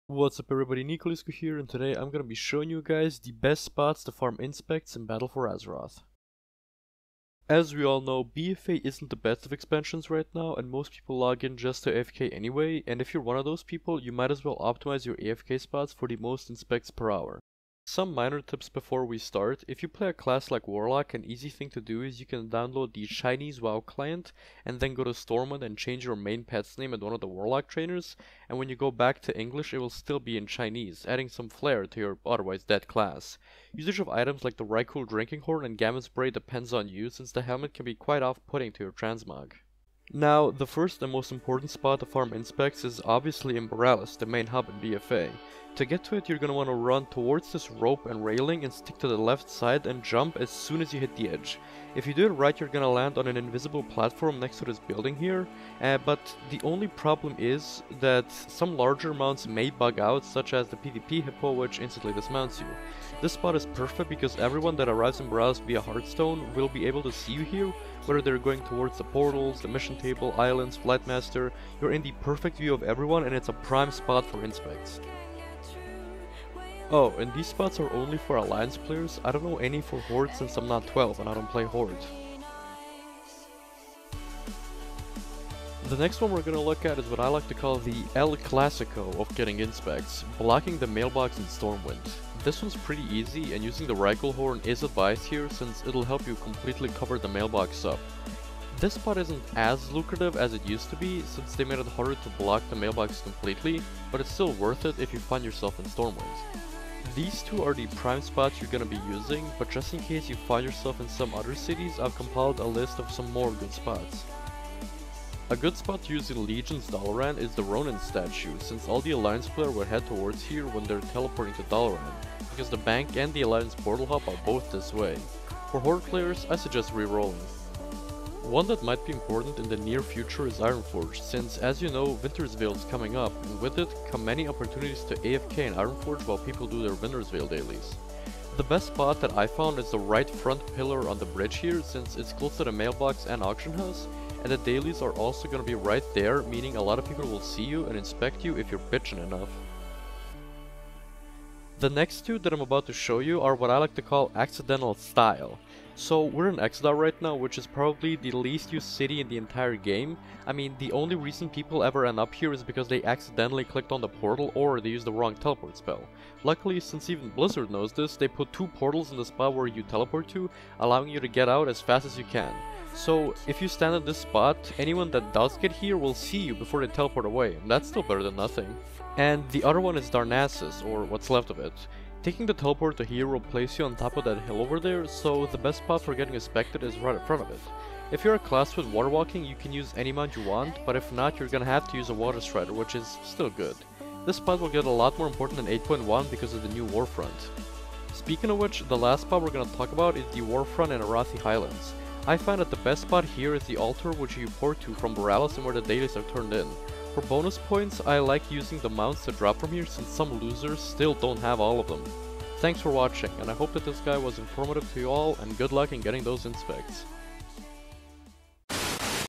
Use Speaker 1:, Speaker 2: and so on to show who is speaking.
Speaker 1: What's up everybody, Nicolas here, and today I'm gonna be showing you guys the best spots to farm inspects in Battle for Azzeroth. As we all know, BFA isn't the best of expansions right now, and most people log in just to AFK anyway, and if you're one of those people, you might as well optimize your AFK spots for the most inspects per hour. Some minor tips before we start: if you play a class like Warlock, an easy thing to do is you can download the Chinese WoW client and then go to Stormwind and change your main pet's name at one of the Warlock trainers, and when you go back to English it will still be in Chinese, adding some flair to your otherwise dead class. Usage of items like the Raikou Drinking Horn and Gamma Spray depends on you, since the helmet can be quite off-putting to your transmog. Now, the first and most important spot to farm inspects is obviously in Borealis, the main hub in BFA. To get to it, you're gonna want to run towards this rope and railing and stick to the left side and jump as soon as you hit the edge. If you do it right, you're gonna land on an invisible platform next to this building here, but the only problem is that some larger mounts may bug out, such as the PvP hippo, which instantly dismounts you. This spot is perfect because everyone that arrives in Borealis via Hearthstone will be able to see you here, whether they're going towards the portals, the mission table, islands, Flightmaster. You're in the perfect view of everyone and it's a prime spot for inspects. Oh, and these spots are only for Alliance players. I don't know any for Horde since I'm not 12 and I don't play Horde. The next one we're gonna look at is what I like to call the El Clasico of getting inspects, blocking the mailbox in Stormwind. This one's pretty easy, and using the Raikou Horn is advised here since it'll help you completely cover the mailbox up. This spot isn't as lucrative as it used to be since they made it harder to block the mailbox completely, but it's still worth it if you find yourself in Stormwind. These two are the prime spots you're gonna be using, but just in case you find yourself in some other cities, I've compiled a list of some more good spots. A good spot to use in Legion's Dalaran is the Ronin statue, since all the Alliance players will head towards here when they're teleporting to Dalaran, because the bank and the Alliance portal hub are both this way. For Horde players, I suggest rerolling. One that might be important in the near future is Ironforge, since as you know, Winter's Veil is coming up, and with it come many opportunities to AFK in Ironforge while people do their Winter's Veil dailies. The best spot that I found is the right front pillar on the bridge here, since it's close to the mailbox and auction house, and the dailies are also going to be right there, meaning a lot of people will see you and inspect you if you're bitchin' enough. The next two that I'm about to show you are what I like to call accidental style. So we're in Exodar right now, which is probably the least used city in the entire game. I mean, the only reason people ever end up here is because they accidentally clicked on the portal or they used the wrong teleport spell. Luckily, since even Blizzard knows this, they put two portals in the spot where you teleport to, allowing you to get out as fast as you can. So if you stand at this spot, anyone that does get here will see you before they teleport away, and that's still better than nothing. And the other one is Darnassus, or what's left of it. Taking the teleport to here will place you on top of that hill over there, so the best spot for getting inspected is right in front of it. If you're a class with water walking, you can use any mount you want, but if not, you're gonna have to use a water strider, which is still good. This spot will get a lot more important in 8.1 because of the new warfront. Speaking of which, the last spot we're gonna talk about is the warfront in Arathi Highlands. I find that the best spot here is the altar which you port to from Borealis and where the dailies are turned in. For bonus points, I like using the mounts to drop from here since some losers still don't have all of them. Thanks for watching, and I hope that this guide was informative to you all, and good luck in getting those inspects.